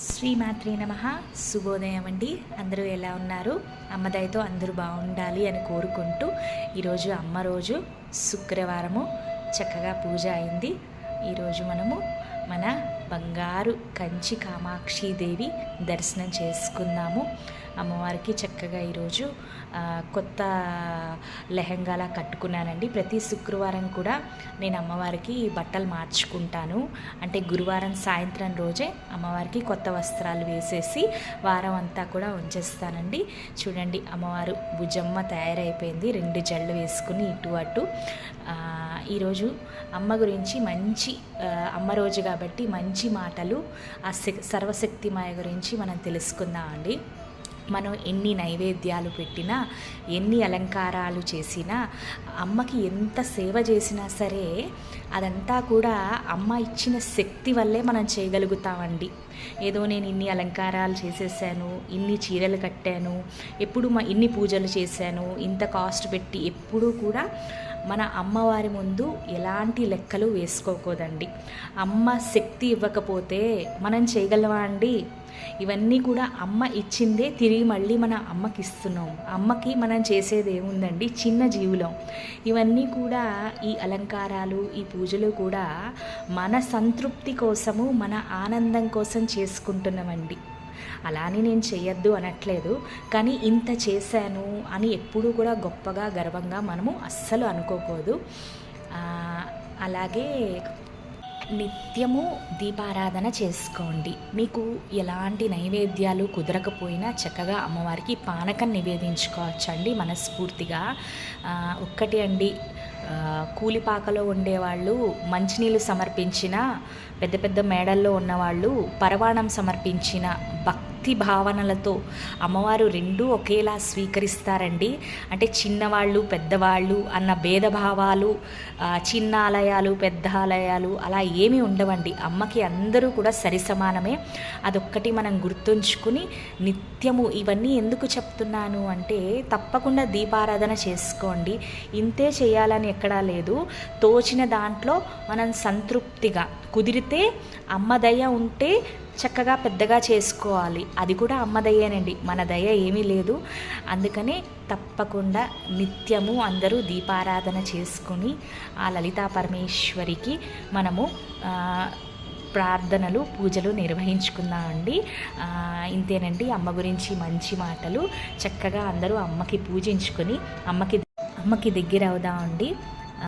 శ్రీమాత్రే నమః. శుభోదయం అండి. అందరూ ఎలా ఉన్నారు? అమ్మ దయతో అందరూ బాగుండాలి అని కోరుకుంటూ ఈరోజు అమ్మ రోజు శుక్రవారము చక్కగా పూజ అయింది. ఈరోజు మనము మన బంగారు కంచి కామాక్షిదేవి దర్శనం చేసుకుందాము. అమ్మవారికి చక్కగా ఈరోజు కొత్త లెహంగాలా కట్టుకున్నానండి. ప్రతి శుక్రవారం కూడా నేను అమ్మవారికి బట్టలు మార్చుకుంటాను. అంటే గురువారం సాయంత్రం రోజే అమ్మవారికి కొత్త వస్త్రాలు వేసేసి వారం అంతా కూడా ఉంచేస్తానండి. చూడండి, అమ్మవారు భుజమ్మ తయారైపోయింది. 2 జళ్ళు వేసుకుని ఇటు అటు. ఈరోజు అమ్మ గురించి మంచి అమ్మ రోజు కాబట్టి మంచి మాటలు ఆ సర్వశక్తిమాయ గురించి మనం తెలుసుకుందామండి. మనం ఎన్ని నైవేద్యాలు పెట్టినా, ఎన్ని అలంకారాలు చేసినా, అమ్మకి ఎంత సేవ చేసినా సరే అదంతా కూడా అమ్మ ఇచ్చిన శక్తి వల్లే మనం చేయగలుగుతామండి. ఏదో నేను ఇన్ని అలంకారాలు చేసేసాను, ఇన్ని చీరలు కట్టాను, ఎప్పుడు ఇన్ని పూజలు చేశాను, ఇంత కాస్ట్ పెట్టి ఎప్పుడూ కూడా మన అమ్మవారి ముందు ఎలాంటి లెక్కలు వేసుకోకూడదండి. అమ్మ శక్తి ఇవ్వకపోతే మనం చేయగలవా అండి? ఇవన్నీ కూడా అమ్మ ఇచ్చిందే తిరిగి మళ్ళీ మన అమ్మకి ఇస్తున్నాం. అమ్మకి మనం చేసేది ఏముందండి? చిన్న జీవులం. ఇవన్నీ కూడా ఈ అలంకారాలు, ఈ పూజలు కూడా మన సంతృప్తి కోసము, మన ఆనందం కోసం చేసుకుంటున్నామండి. అలానే నేను చేయొద్దు అనట్లేదు, కానీ ఇంత చేశాను అని ఎప్పుడూ కూడా గొప్పగా గర్వంగా మనము అస్సలు అనుకోకూడదు. అలాగే నిత్యము దీపారాధన చేసుకోండి. మీకు ఎలాంటి నైవేద్యాలు కుదరకపోయినా చక్కగా అమ్మవారికి పానకం నివేదించుకోవచ్చండి మనస్ఫూర్తిగా. ఒక్కటి అండి, కూలిపాకలో ఉండేవాళ్ళు మంచినీళ్ళు సమర్పించిన, పెద్ద పెద్ద మేడల్లో ఉన్నవాళ్ళు పరవాణం సమర్పించిన భక్తి భావనలతో అమ్మవారు రెండూ ఒకేలా స్వీకరిస్తారండి. అంటే చిన్నవాళ్ళు పెద్దవాళ్ళు అన్న భేదభావాలు, చిన్న ఆలయాలు పెద్ద ఆలయాలు అలా ఏమీ ఉండవండి. అమ్మకి అందరూ కూడా సరిసమానమే. అదొక్కటి మనం గుర్తుంచుకుని నిత్యము ఇవన్నీ ఎందుకు చెప్తున్నాను అంటే, తప్పకుండా దీపారాధన చేసుకోండి. ఇంతే చేయాలని ఎక్కడా లేదు. తోచిన దాంట్లో మనం సంతృప్తిగా, కుదిరితే అమ్మ దయ ఉంటే చక్కగా పెద్దగా చేసుకోవాలి. అది కూడా అమ్మ దయ్యేనండి, మన దయ ఏమీ లేదు. అందుకనే తప్పకుండా నిత్యము అందరూ దీపారాధన చేసుకొని ఆ లలితా పరమేశ్వరికి మనము ప్రార్థనలు, పూజలు నిర్వహించుకుందామండి. ఇంతేనండి అమ్మ గురించి మంచి మాటలు. చక్కగా అందరూ అమ్మకి పూజించుకొని అమ్మకి దగ్గర అవుదామండి.